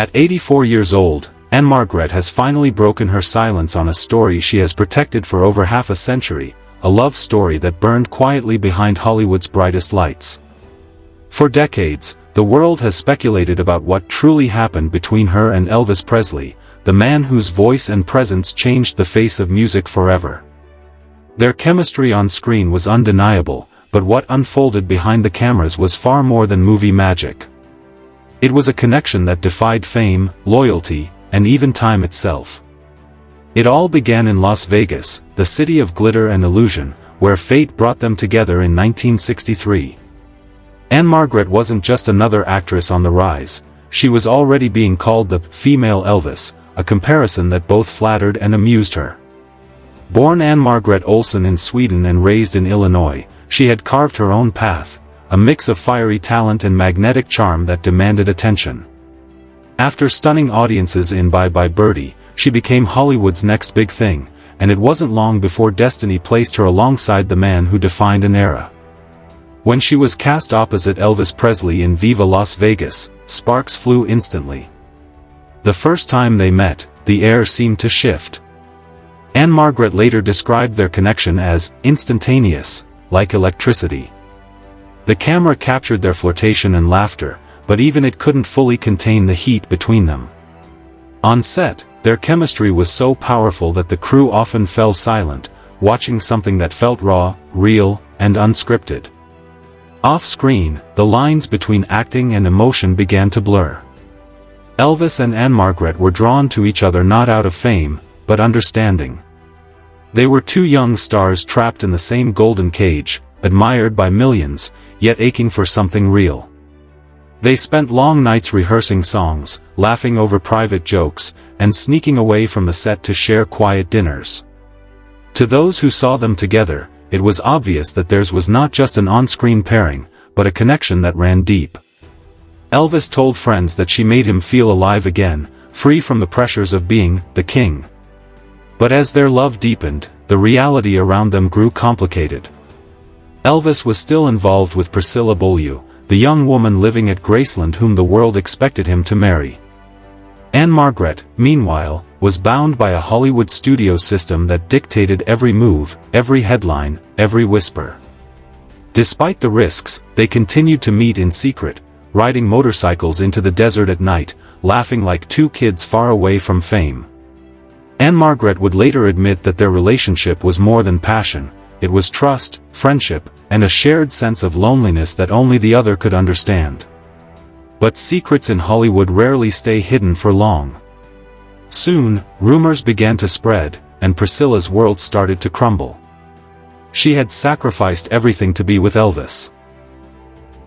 At 84 years old, Ann-Margret has finally broken her silence on a story she has protected for over half a century, a love story that burned quietly behind Hollywood's brightest lights. For decades, the world has speculated about what truly happened between her and Elvis Presley, the man whose voice and presence changed the face of music forever. Their chemistry on screen was undeniable, but what unfolded behind the cameras was far more than movie magic. It was a connection that defied fame, loyalty, and even time itself. It all began in Las Vegas, the city of glitter and illusion, where fate brought them together in 1963. Ann-Margret wasn't just another actress on the rise, she was already being called the female Elvis, a comparison that both flattered and amused her. Born Ann-Margret Olsen in Sweden and raised in Illinois, she had carved her own path, a mix of fiery talent and magnetic charm that demanded attention. After stunning audiences in Bye Bye Birdie, she became Hollywood's next big thing, and it wasn't long before destiny placed her alongside the man who defined an era. When she was cast opposite Elvis Presley in Viva Las Vegas, sparks flew instantly. The first time they met, the air seemed to shift. Ann-Margret later described their connection as instantaneous, like electricity. The camera captured their flirtation and laughter, but even it couldn't fully contain the heat between them. On set, their chemistry was so powerful that the crew often fell silent, watching something that felt raw, real, and unscripted. Off-screen, the lines between acting and emotion began to blur. Elvis and Ann-Margret were drawn to each other not out of fame, but understanding. They were two young stars trapped in the same golden cage, admired by millions, yet aching for something real. They spent long nights rehearsing songs, laughing over private jokes, and sneaking away from the set to share quiet dinners. To those who saw them together, it was obvious that theirs was not just an on-screen pairing, but a connection that ran deep. Elvis told friends that she made him feel alive again, free from the pressures of being the king. But as their love deepened, the reality around them grew complicated. Elvis was still involved with Priscilla Beaulieu, the young woman living at Graceland whom the world expected him to marry. Ann-Margret, meanwhile, was bound by a Hollywood studio system that dictated every move, every headline, every whisper. Despite the risks, they continued to meet in secret, riding motorcycles into the desert at night, laughing like two kids far away from fame. Ann-Margret would later admit that their relationship was more than passion. It was trust, friendship, and a shared sense of loneliness that only the other could understand. But secrets in Hollywood rarely stay hidden for long. Soon, rumors began to spread, and Priscilla's world started to crumble. She had sacrificed everything to be with Elvis.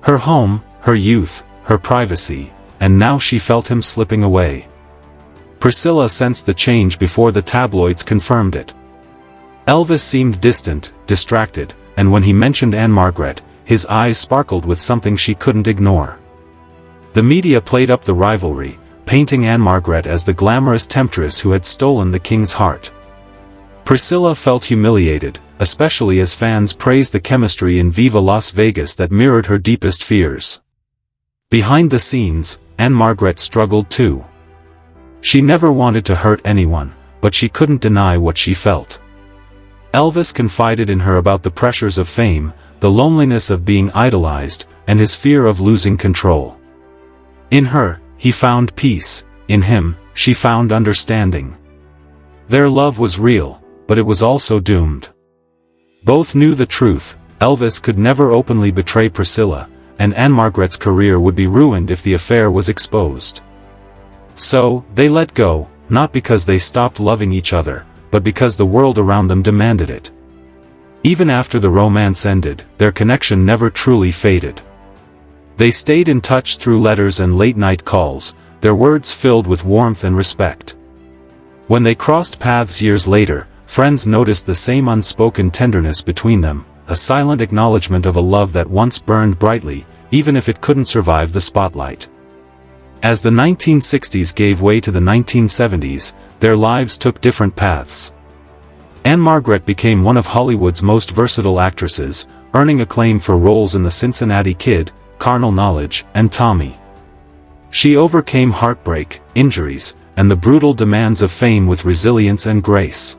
Her home, her youth, her privacy, and now she felt him slipping away. Priscilla sensed the change before the tabloids confirmed it. Elvis seemed distant, distracted, and when he mentioned Ann-Margret, his eyes sparkled with something she couldn't ignore. The media played up the rivalry, painting Ann-Margret as the glamorous temptress who had stolen the king's heart. Priscilla felt humiliated, especially as fans praised the chemistry in Viva Las Vegas that mirrored her deepest fears. Behind the scenes, Ann-Margret struggled too. She never wanted to hurt anyone, but she couldn't deny what she felt. Elvis confided in her about the pressures of fame, the loneliness of being idolized, and his fear of losing control. In her, he found peace. In him, she found understanding. Their love was real, but it was also doomed. Both knew the truth: Elvis could never openly betray Priscilla, and Ann-Margret's career would be ruined if the affair was exposed. So, they let go, not because they stopped loving each other, but because the world around them demanded it. Even after the romance ended, their connection never truly faded. They stayed in touch through letters and late-night calls, their words filled with warmth and respect. When they crossed paths years later, friends noticed the same unspoken tenderness between them, a silent acknowledgement of a love that once burned brightly, even if it couldn't survive the spotlight. As the 1960s gave way to the 1970s, their lives took different paths. Ann-Margret became one of Hollywood's most versatile actresses, earning acclaim for roles in The Cincinnati Kid, Carnal Knowledge, and Tommy. She overcame heartbreak, injuries, and the brutal demands of fame with resilience and grace.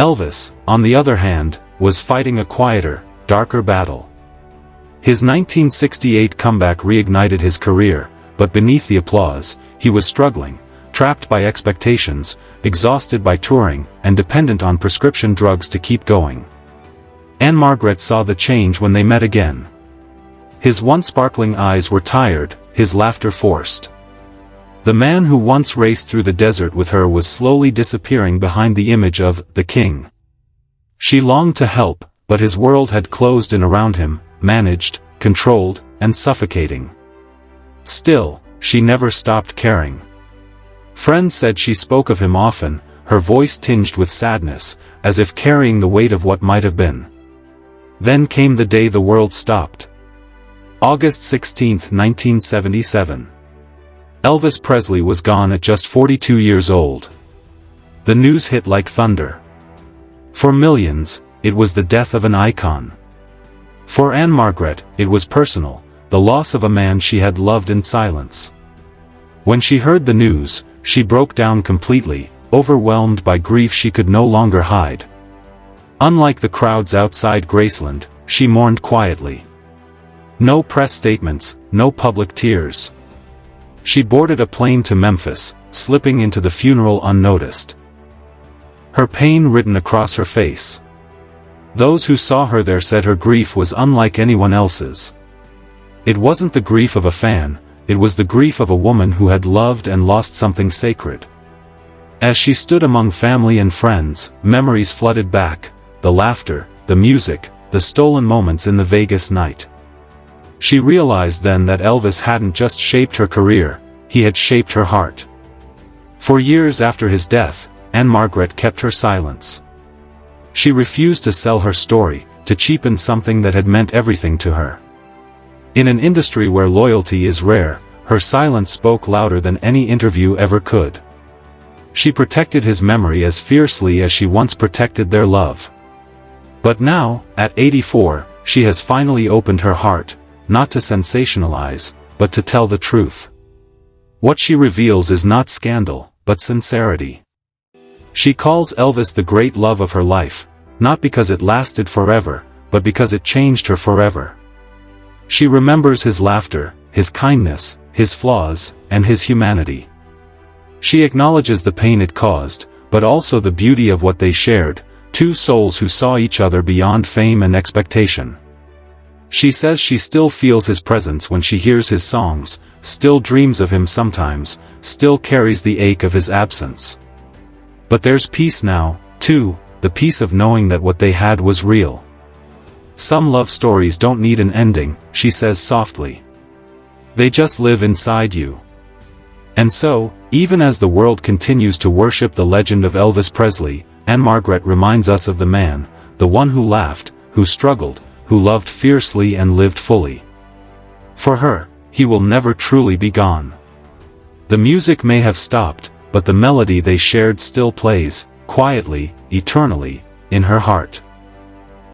Elvis, on the other hand, was fighting a quieter, darker battle. His 1968 comeback reignited his career, but beneath the applause, he was struggling, trapped by expectations, exhausted by touring, and dependent on prescription drugs to keep going. Ann-Margret saw the change when they met again. His once sparkling eyes were tired, his laughter forced. The man who once raced through the desert with her was slowly disappearing behind the image of the king. She longed to help, but his world had closed in around him, managed, controlled, and suffocating. Still, she never stopped caring. Friends said she spoke of him often, her voice tinged with sadness, as if carrying the weight of what might have been. Then came the day the world stopped. August 16, 1977. Elvis Presley was gone at just 42 years old. The news hit like thunder. For millions, it was the death of an icon. For Ann-Margret, it was personal, the loss of a man she had loved in silence. When she heard the news, she broke down completely, overwhelmed by grief she could no longer hide. Unlike the crowds outside Graceland, she mourned quietly. No press statements, no public tears. She boarded a plane to Memphis, slipping into the funeral unnoticed. Her pain written across her face. Those who saw her there said her grief was unlike anyone else's. It wasn't the grief of a fan, it was the grief of a woman who had loved and lost something sacred. As she stood among family and friends, memories flooded back, the laughter, the music, the stolen moments in the Vegas night. She realized then that Elvis hadn't just shaped her career, he had shaped her heart. For years after his death, Ann-Margret kept her silence. She refused to sell her story, to cheapen something that had meant everything to her. In an industry where loyalty is rare, her silence spoke louder than any interview ever could. She protected his memory as fiercely as she once protected their love. But now, at 84, she has finally opened her heart, not to sensationalize, but to tell the truth. What she reveals is not scandal, but sincerity. She calls Elvis the great love of her life, not because it lasted forever, but because it changed her forever. She remembers his laughter, his kindness, his flaws, and his humanity. She acknowledges the pain it caused, but also the beauty of what they shared, two souls who saw each other beyond fame and expectation. She says she still feels his presence when she hears his songs, still dreams of him sometimes, still carries the ache of his absence. But there's peace now, too, the peace of knowing that what they had was real. Some love stories don't need an ending, she says softly. They just live inside you. And so, even as the world continues to worship the legend of Elvis Presley, Ann-Margret reminds us of the man, the one who laughed, who struggled, who loved fiercely and lived fully. For her, he will never truly be gone. The music may have stopped, but the melody they shared still plays, quietly, eternally, in her heart.